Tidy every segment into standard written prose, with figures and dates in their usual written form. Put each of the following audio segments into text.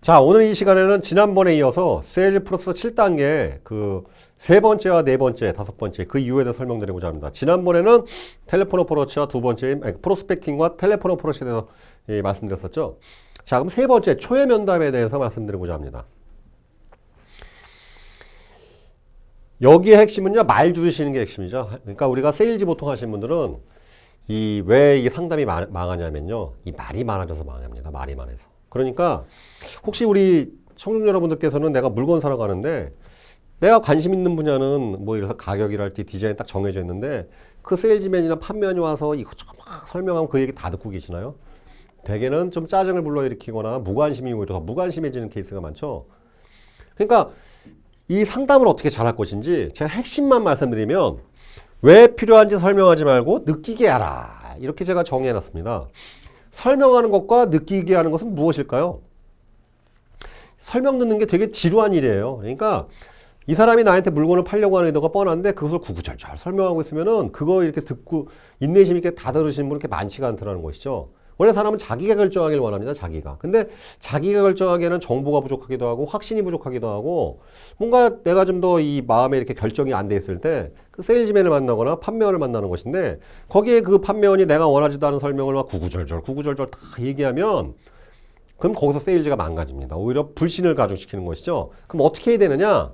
자, 오늘 이 시간에는 지난번에 이어서 세일즈 프로세스 7단계 그 세 번째와 네 번째, 다섯 번째 그 이유에 대해서 설명드리고자 합니다. 지난번에는 텔레폰 어프로치와 두 번째 프로스펙팅과 텔레폰 어프로치에 대해서 말씀드렸었죠. 자, 그럼 세 번째 초회 면담에 대해서 말씀드리고자 합니다. 여기의 핵심은요, 말 줄이시는 게 핵심이죠. 그러니까 우리가 세일즈 보통 하시는 분들은 왜 이 상담이 망하냐면요, 이 말이 많아져서 망합니다. 말이 많아서. 그러니까 혹시 우리 청중 여러분들께서는 내가 물건 사러 가는데 내가 관심 있는 분야는 뭐 이래서 가격이랄지 디자인 딱 정해져 있는데 그 세일즈맨이나 판매원이 와서 이것저것 막 설명하면 그 얘기 다 듣고 계시나요? 대개는 좀 짜증을 불러일으키거나 무관심이 오히려 더 무관심해지는 케이스가 많죠. 그러니까 이 상담을 어떻게 잘할 것인지 제가 핵심만 말씀드리면 왜 필요한지 설명하지 말고 느끼게 하라. 이렇게 제가 정의해놨습니다. 설명하는 것과 느끼게 하는 것은 무엇일까요? 설명 듣는 게 되게 지루한 일이에요. 그러니까 이 사람이 나한테 물건을 팔려고 하는 의도가 뻔한데 그것을 구구절절 설명하고 있으면은 그거 이렇게 듣고 인내심 있게 다 들으시는 분이 그렇게 많지가 않더라는 것이죠. 원래 사람은 자기가 결정하길 원합니다. 자기가. 근데 자기가 결정하기에는 정보가 부족하기도 하고 확신이 부족하기도 하고 뭔가 내가 좀 더 이 마음에 이렇게 결정이 안 돼 있을 때 그 세일즈맨을 만나거나 판매원을 만나는 것인데 거기에 그 판매원이 내가 원하지도 않은 설명을 막 구구절절 다 얘기하면 그럼 거기서 세일즈가 망가집니다. 오히려 불신을 가중시키는 것이죠. 그럼 어떻게 해야 되느냐?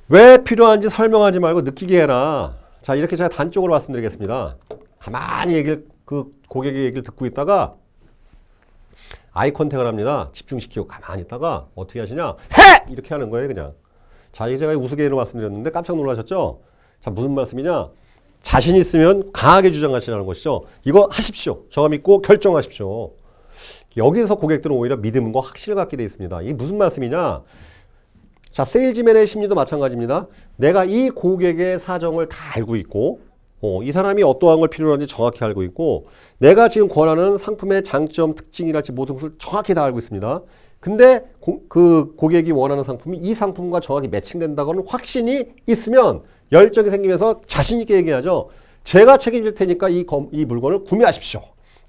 왜 필요한지 설명하지 말고 느끼게 해라. 자, 이렇게 제가 단적으로 말씀드리겠습니다. 가만히 그 고객의 얘기를 듣고 있다가 아이 컨택을 합니다. 집중시키고 가만히 있다가 어떻게 하시냐? 해! 이렇게 하는 거예요, 그냥. 자, 이게 제가 우스갯소리로 말씀드렸는데 깜짝 놀라셨죠? 자, 무슨 말씀이냐? 자신 있으면 강하게 주장하시라는 것이죠. 이거 하십시오. 저가 믿고 결정하십시오. 여기서 고객들은 오히려 믿음과 확신을 갖게 되어 있습니다. 이게 무슨 말씀이냐? 자, 세일즈맨의 심리도 마찬가지입니다. 내가 이 고객의 사정을 다 알고 있고 이 사람이 어떠한 걸 필요로 하는지 정확히 알고 있고 내가 지금 권하는 상품의 장점, 특징이랄지 모든 것을 정확히 다 알고 있습니다. 근데 그 고객이 원하는 상품이 이 상품과 정확히 매칭된다고는 확신이 있으면 열정이 생기면서 자신 있게 얘기하죠. 제가 책임질 테니까 이 물건을 구매하십시오.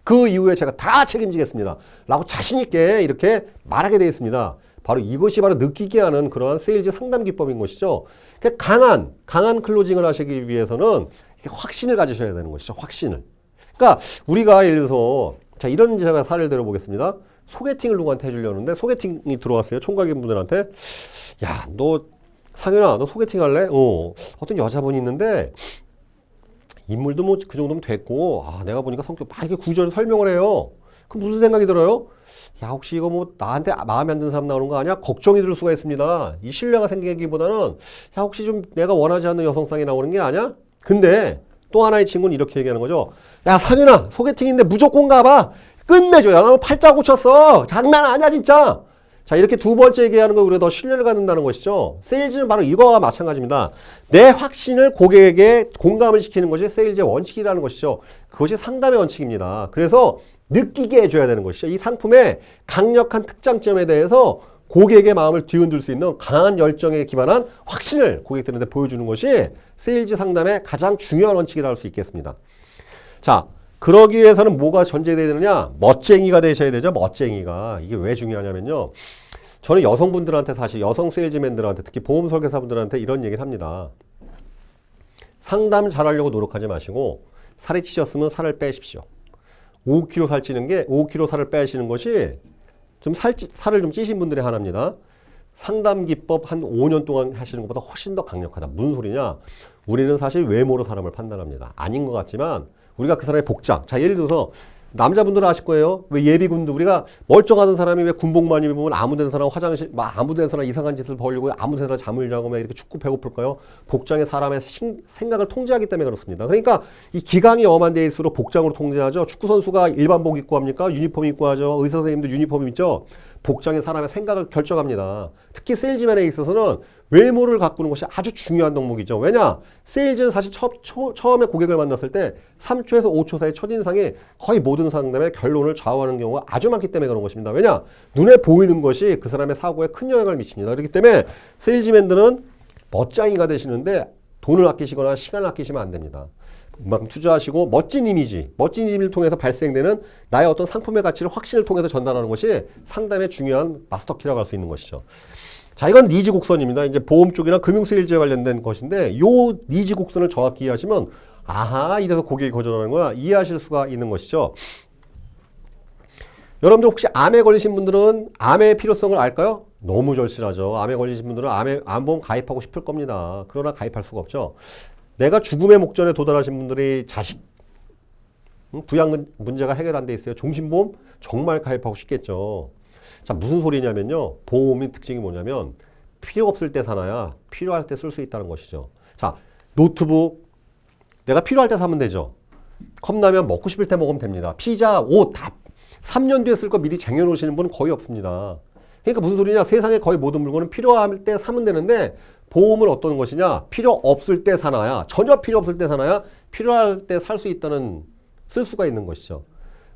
그 이후에 제가 다 책임지겠습니다. 라고 자신 있게 이렇게 말하게 되어 있습니다. 바로 이것이 바로 느끼게 하는 그러한 세일즈 상담 기법인 것이죠. 강한 클로징을 하시기 위해서는 확신을 가지셔야 되는 것이죠. 확신을. 그러니까 우리가 예를 들어서 자, 이런 제가 사례를 들어보겠습니다. 소개팅을 누구한테 해주려는데 소개팅이 들어왔어요. 총각인분들한테. 야, 상윤아, 너 소개팅 할래? 어떤 여자분이 있는데 인물도 뭐 그 정도면 됐고 내가 보니까 성격 막 이렇게 구절을 설명을 해요. 그럼 무슨 생각이 들어요? 야, 혹시 이거 뭐 나한테 마음에 안 드는 사람 나오는 거 아니야? 걱정이 들 수가 있습니다. 이 신뢰가 생기기보다는 야, 혹시 좀 내가 원하지 않는 여성상이 나오는 게 아니야? 근데 또 하나의 친구는 이렇게 얘기하는 거죠. 야, 상윤아, 소개팅인데 무조건 가봐. 끝내줘. 야, 너 팔자 고쳤어. 장난 아니야, 진짜. 자, 이렇게 두 번째 얘기하는 거 우리가 더 신뢰를 갖는다는 것이죠. 세일즈는 바로 이거와 마찬가지입니다. 내 확신을 고객에게 공감을 시키는 것이 세일즈의 원칙이라는 것이죠. 그것이 상담의 원칙입니다. 그래서 느끼게 해줘야 되는 것이죠. 이 상품의 강력한 특장점에 대해서 고객의 마음을 뒤흔들 수 있는 강한 열정에 기반한 확신을 고객들한테 보여주는 것이 세일즈 상담의 가장 중요한 원칙이라고 할 수 있겠습니다. 자, 그러기 위해서는 뭐가 전제되어야 되느냐? 멋쟁이가 되셔야 되죠. 멋쟁이가. 이게 왜 중요하냐면요. 저는 여성분들한테 사실 여성 세일즈맨들한테 특히 보험 설계사분들한테 이런 얘기를 합니다. 상담 잘하려고 노력하지 마시고 살이 찌셨으면 살을 빼십시오. 5kg 살찌는 게 5kg 살을 빼시는 것이 좀 살을 좀 찌신 분들의 하나입니다. 상담 기법 한 5년 동안 하시는 것보다 훨씬 더 강력하다. 무슨 소리냐? 우리는 사실 외모로 사람을 판단합니다. 아닌 것 같지만 우리가 그 사람의 복장. 자, 예를 들어서 남자분들은 아실 거예요. 왜 예비군도 우리가 멀쩡하던 사람이 왜 군복만 입으면 아무 데나 사람 화장실 아무 데나 사람 이상한 짓을 벌리고 아무 데나 잠을 자고 막 이렇게 춥고 배고플까요? 복장이 사람의 생각을 통제하기 때문에 그렇습니다. 그러니까 이 기강이 엄한 데일수록 복장으로 통제하죠. 축구 선수가 일반복 입고 합니까? 유니폼 입고 하죠. 의사 선생님도 유니폼 입죠. 복장이 사람의 생각을 결정합니다. 특히 세일즈맨에 있어서는 외모를 가꾸는 것이 아주 중요한 덕목이죠. 왜냐? 세일즈는 사실 처음에 고객을 만났을 때 3초에서 5초 사이 첫인상이 거의 모든 상담의 결론을 좌우하는 경우가 아주 많기 때문에 그런 것입니다. 왜냐? 눈에 보이는 것이 그 사람의 사고에 큰 영향을 미칩니다. 그렇기 때문에 세일즈맨들은 멋쟁이가 되시는데 돈을 아끼시거나 시간을 아끼시면 안 됩니다. 그만큼 투자하시고 멋진 이미지를 통해서 발생되는 나의 어떤 상품의 가치를 확신을 통해서 전달하는 것이 상담의 중요한 마스터키라고 할 수 있는 것이죠. 자, 이건 니즈 곡선입니다. 이제 보험 쪽이나 금융 세일즈에 관련된 것인데 요 니즈 곡선을 정확히 이해하시면 아하, 이래서 고객이 거절하는 거야 이해하실 수가 있는 것이죠. 여러분들 혹시 암에 걸리신 분들은 암의 필요성을 알까요? 너무 절실하죠. 암에 걸리신 분들은 암보험 가입하고 싶을 겁니다. 그러나 가입할 수가 없죠. 내가 죽음의 목전에 도달하신 분들이 자식 부양 문제가 해결 안 돼 있어요. 종신보험 정말 가입하고 싶겠죠. 자, 무슨 소리냐면요. 보험의 특징이 뭐냐면 필요 없을 때 사놔야 필요할 때 쓸 수 있다는 것이죠. 자, 노트북 내가 필요할 때 사면 되죠. 컵라면 먹고 싶을 때 먹으면 됩니다. 피자, 옷 다 3년 뒤에 쓸 거 미리 쟁여놓으시는 분은 거의 없습니다. 그러니까 무슨 소리냐. 세상에 거의 모든 물건은 필요할 때 사면 되는데 보험은 어떤 것이냐. 필요 없을 때 사놔야 전혀 필요 없을 때 사놔야 필요할 때 살 수 있다는 쓸 수가 있는 것이죠.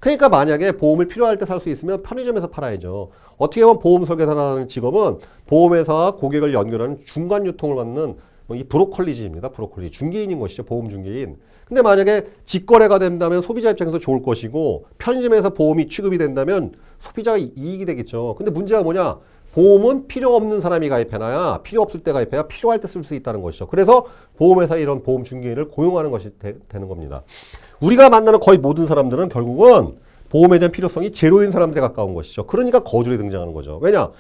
그러니까 만약에 보험을 필요할 때 살 수 있으면 편의점에서 팔아야죠. 어떻게 보면 보험 설계사라는 직업은 보험회사와 고객을 연결하는 중간 유통을 받는 이 브로컬리지입니다. 브로컬리. 중개인인 것이죠. 보험 중개인. 근데 만약에 직거래가 된다면 소비자 입장에서 좋을 것이고 편의점에서 보험이 취급이 된다면 소비자가 이익이 되겠죠. 근데 문제가 뭐냐? 보험은 필요 없는 사람이 가입해놔야 필요 없을 때 가입해야 필요할 때 쓸 수 있다는 것이죠. 그래서 보험회사에 이런 보험 중개인을 고용하는 것이 되는 겁니다. 우리가 만나는 거의 모든 사람들은 결국은 보험에 대한 필요성이 제로인 사람들에 가까운 것이죠. 그러니까 거절이 등장하는 거죠. 왜냐?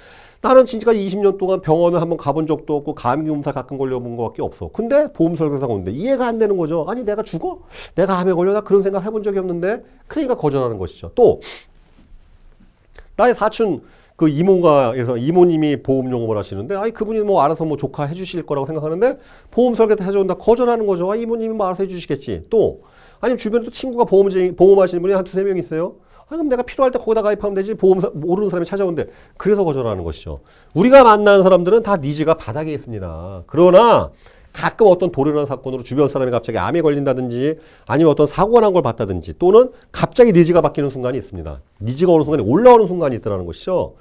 나는 진짜 20년 동안 병원을 한번 가본 적도 없고 감기 몸살 가끔 걸려본 것밖에 없어. 근데 보험 설계사가 오는데 이해가 안 되는 거죠. 아니 내가 죽어? 내가 암에 걸려? 나 그런 생각 해본 적이 없는데. 그러니까 거절하는 것이죠. 또 나의 사촌 그 이모가에서 이모님이 보험 영업을 하시는데 아니 그분이 뭐 알아서 뭐 조카 해주실 거라고 생각하는데 보험 설계사 해준다 거절하는 거죠. 아, 이모님이 뭐 알아서 해주시겠지. 또 아니면 주변에 또 친구가 보험 하시는 분이 한 두세 명 있어요. 아, 그럼 내가 필요할 때 거기다 가입하면 되지. 보험사 모르는 사람이 찾아오는데 그래서 거절하는 것이죠. 우리가 만나는 사람들은 다 니즈가 바닥에 있습니다. 그러나 가끔 어떤 도련한 사건으로 주변 사람이 갑자기 암에 걸린다든지 아니면 어떤 사고가 난 걸 봤다든지 또는 갑자기 니즈가 바뀌는 순간이 있습니다. 니즈가 어느 순간에 올라오는 순간이 있더라는 것이죠.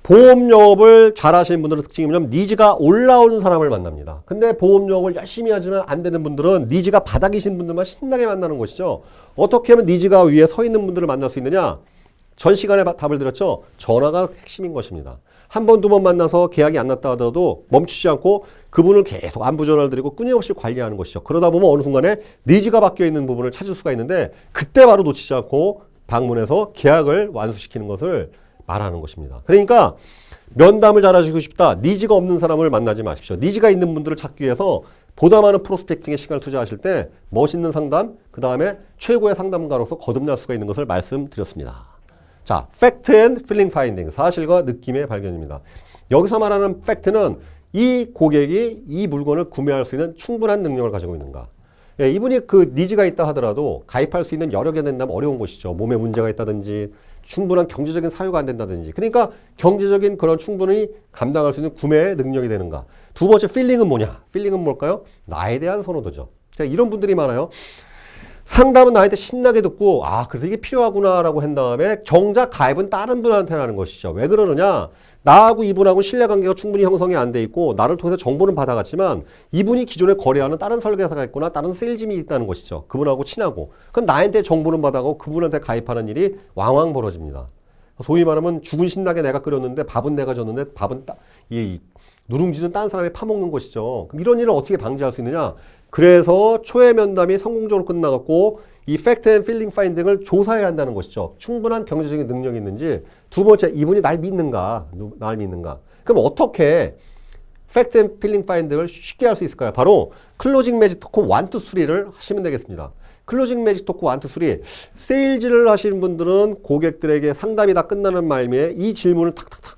보험 영업을 잘 하시는 분들의 특징이 뭐냐면 니즈가 올라오는 사람을 만납니다. 근데 보험 영업을 열심히 하지만 안 되는 분들은 니즈가 바닥이신 분들만 신나게 만나는 것이죠. 어떻게 하면 니즈가 위에 서 있는 분들을 만날 수 있느냐? 전 시간에 답을 드렸죠. 전화가 핵심인 것입니다. 한 번, 두 번 만나서 계약이 안 났다 하더라도 멈추지 않고 그분을 계속 안부 전화를 드리고 끊임없이 관리하는 것이죠. 그러다 보면 어느 순간에 니즈가 바뀌어 있는 부분을 찾을 수가 있는데 그때 바로 놓치지 않고 방문해서 계약을 완수시키는 것을 말하는 것입니다. 그러니까 면담을 잘하시고 싶다. 니즈가 없는 사람을 만나지 마십시오. 니즈가 있는 분들을 찾기 위해서 보다 많은 프로스펙팅에 시간을 투자하실 때 멋있는 상담, 그 다음에 최고의 상담가로서 거듭날 수가 있는 것을 말씀드렸습니다. 자, Fact and Feeling Finding, 사실과 느낌의 발견입니다. 여기서 말하는 팩트는 이 고객이 이 물건을 구매할 수 있는 충분한 능력을 가지고 있는가. 예, 이분이 그 니즈가 있다 하더라도 가입할 수 있는 여력이 된다면 어려운 것이죠. 몸에 문제가 있다든지 충분한 경제적인 사유가 안 된다든지. 그러니까 경제적인 그런 충분히 감당할 수 있는 구매의 능력이 되는가. 두 번째 필링은 뭐냐? 필링은 뭘까요? 나에 대한 선호도죠. 자, 이런 분들이 많아요. 상담은 나한테 신나게 듣고 아 그래서 이게 필요하구나라고 한 다음에 정작 가입은 다른 분한테 하는 것이죠. 왜 그러느냐? 나하고 이분하고 신뢰관계가 충분히 형성이 안 돼 있고 나를 통해서 정보는 받아갔지만 이분이 기존에 거래하는 다른 설계사가 있거나 다른 세일즈이 있다는 것이죠. 그분하고 친하고. 그럼 나한테 정보는 받아가고 그분한테 가입하는 일이 왕왕 벌어집니다. 소위 말하면 죽은 신나게 내가 끓였는데 밥은 내가 줬는데 밥은 이 누룽지는 다른 사람이 파먹는 것이죠. 그럼 이런 일을 어떻게 방지할 수 있느냐? 그래서 초회 면담이 성공적으로 끝나갔고 이 팩트 앤 필링 파인딩을 조사해야 한다는 것이죠. 충분한 경제적인 능력이 있는지. 두 번째, 이분이 날 믿는가? 그럼 어떻게 팩트 앤 필링 파인딩을 쉽게 할 수 있을까요? 바로 클로징 매직 토크 1, 2, 3를 하시면 되겠습니다. 클로징 매직 토크 1, 2, 3. 세일즈를 하시는 분들은 고객들에게 상담이 다 끝나는 말미에 이 질문을 탁탁탁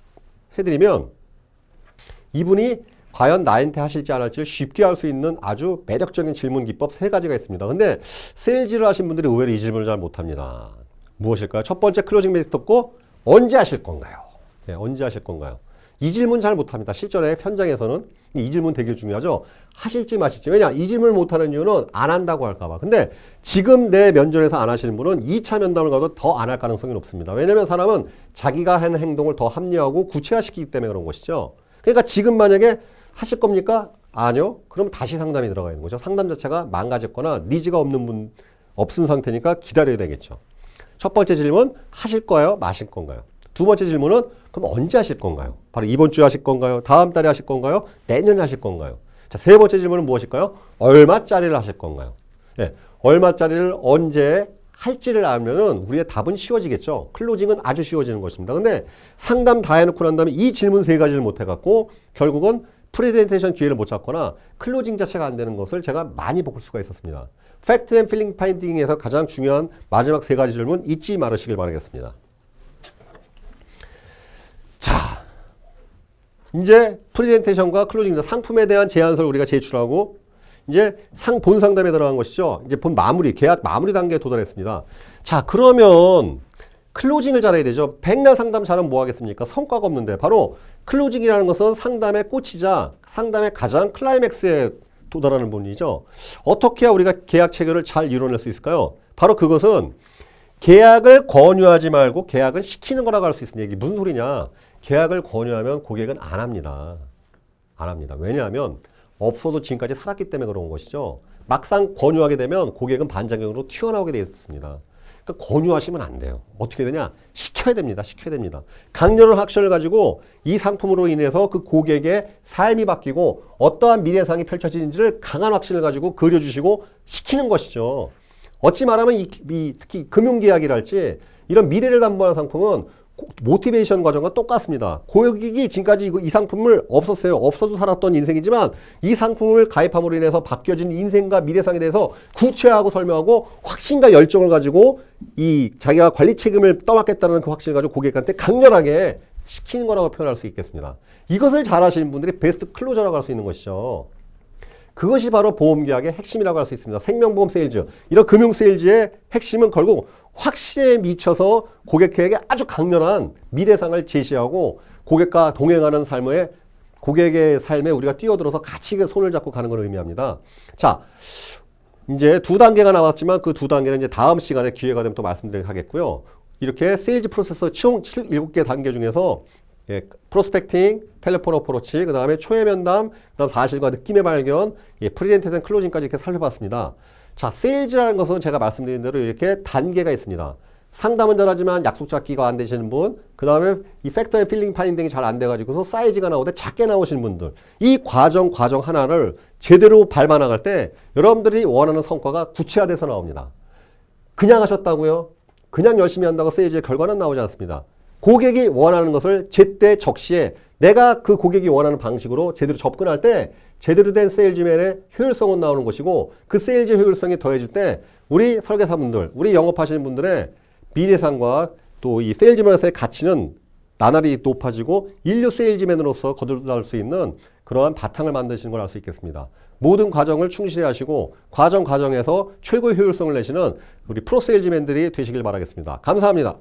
해드리면 이분이 과연 나한테 하실지 안 할지를 쉽게 할 수 있는 아주 매력적인 질문 기법 3가지가 있습니다. 근데 세일즈를 하신 분들이 의외로 이 질문을 잘 못합니다. 무엇일까요? 첫 번째 클로징 매직 토크 언제 하실 건가요? 네, 언제 하실 건가요? 이 질문 잘 못합니다. 실전에 현장에서는 이 질문 되게 중요하죠. 하실지 마실지. 왜냐? 이 질문을 못하는 이유는 안 한다고 할까 봐. 근데 지금 내 면전에서 안 하시는 분은 2차 면담을 가도 더 안 할 가능성이 높습니다. 왜냐면 사람은 자기가 하는 행동을 더 합리화하고 구체화시키기 때문에 그런 것이죠. 그러니까 지금 만약에 하실 겁니까? 아니요? 그럼 다시 상담이 들어가 있는 거죠. 상담 자체가 망가졌거나 니즈가 없은 상태니까 기다려야 되겠죠. 첫 번째 질문, 하실 거예요? 마실 건가요? 두 번째 질문은 그럼 언제 하실 건가요? 바로 이번 주에 하실 건가요? 다음 달에 하실 건가요? 내년에 하실 건가요? 자, 세 번째 질문은 무엇일까요? 얼마짜리를 하실 건가요? 네, 얼마짜리를 언제 할지를 알면은 우리의 답은 쉬워지겠죠. 클로징은 아주 쉬워지는 것입니다. 근데 상담 다 해놓고 난 다음에 이 질문 세 가지를 못 해갖고 결국은 프레젠테이션 기회를 못 잡거나 클로징 자체가 안 되는 것을 제가 많이 볼 수가 있었습니다. 팩트 앤 필링 파인딩에서 가장 중요한 마지막 세 가지 질문 잊지 말으시길 바라겠습니다. 자, 이제 프레젠테이션과 클로징, 상품에 대한 제안서를 우리가 제출하고 이제 본 상담에 들어간 것이죠. 이제 본 마무리, 계약 마무리 단계에 도달했습니다. 자, 그러면 클로징을 잘해야 되죠. 백날 상담 잘하면 뭐 하겠습니까? 성과가 없는데. 바로 클로징이라는 것은 상담의 꽃이자 상담의 가장 클라이맥스에 도달하는 부분이죠. 어떻게 해야 우리가 계약 체결을 잘 이뤄낼 수 있을까요? 바로 그것은 계약을 권유하지 말고 계약을 시키는 거라고 할 수 있습니다. 이게 무슨 소리냐? 계약을 권유하면 고객은 안 합니다. 안 합니다. 왜냐하면 없어도 지금까지 살았기 때문에 그런 것이죠. 막상 권유하게 되면 고객은 반작용으로 튀어나오게 되어 있습니다. 그러니까 권유하시면 안 돼요. 어떻게 되냐? 시켜야 됩니다. 시켜야 됩니다. 강렬한 확신을 가지고 이 상품으로 인해서 그 고객의 삶이 바뀌고 어떠한 미래상이 펼쳐지는지를 강한 확신을 가지고 그려주시고 시키는 것이죠. 어찌 말하면 특히 금융계약이랄지 이런 미래를 담보하는 상품은 모티베이션 과정과 똑같습니다. 고객이 지금까지 이 상품을 없어도 살았던 인생이지만 이 상품을 가입함으로 인해서 바뀌어진 인생과 미래상에 대해서 구체화하고 설명하고 확신과 열정을 가지고 이 자기가 관리 책임을 떠맡겠다는 그 확신을 가지고 고객한테 강렬하게 시키는 거라고 표현할 수 있겠습니다. 이것을 잘 하시는 분들이 베스트 클로저라고 할 수 있는 것이죠. 그것이 바로 보험계약의 핵심이라고 할 수 있습니다. 생명보험 세일즈, 이런 금융 세일즈의 핵심은 결국 확신에 미쳐서 고객에게 아주 강렬한 미래상을 제시하고 고객과 동행하는 삶에, 고객의 삶에 우리가 뛰어들어서 같이 손을 잡고 가는 걸 의미합니다. 자, 이제 두 단계가 나왔지만 그 두 단계는 이제 다음 시간에 기회가 되면 또 말씀드리도록 하겠고요. 이렇게 세일즈 프로세서 총 7개 단계 중에서 프로스펙팅, 텔레폰 어프로치, 그 다음에 초회 면담, 그 다음 사실과 느낌의 발견, 프레젠테이션 클로징까지 이렇게 살펴봤습니다. 자, 세일즈라는 것은 제가 말씀드린 대로 이렇게 단계가 있습니다. 상담은 잘하지만 약속 잡기가 안 되시는 분, 그 다음에 이 팩터 앤 필링 파인딩이 잘 안 돼가지고서 사이즈가 나오는데 작게 나오시는 분들, 이 과정 하나를 제대로 밟아 나갈 때 여러분들이 원하는 성과가 구체화돼서 나옵니다. 그냥 하셨다고요? 그냥 열심히 한다고 세일즈의 결과는 나오지 않습니다. 고객이 원하는 것을 제때 적시에 내가 그 고객이 원하는 방식으로 제대로 접근할 때 제대로 된 세일즈맨의 효율성은 나오는 것이고, 그 세일즈 효율성이 더해질 때 우리 설계사분들, 우리 영업하시는 분들의 미래상과 또 이 세일즈맨에서의 가치는 나날이 높아지고 인류 세일즈맨으로서 거듭날 수 있는 그러한 바탕을 만드시는 걸 알 수 있겠습니다. 모든 과정을 충실히 하시고 과정에서 최고의 효율성을 내시는 우리 프로 세일즈맨들이 되시길 바라겠습니다. 감사합니다.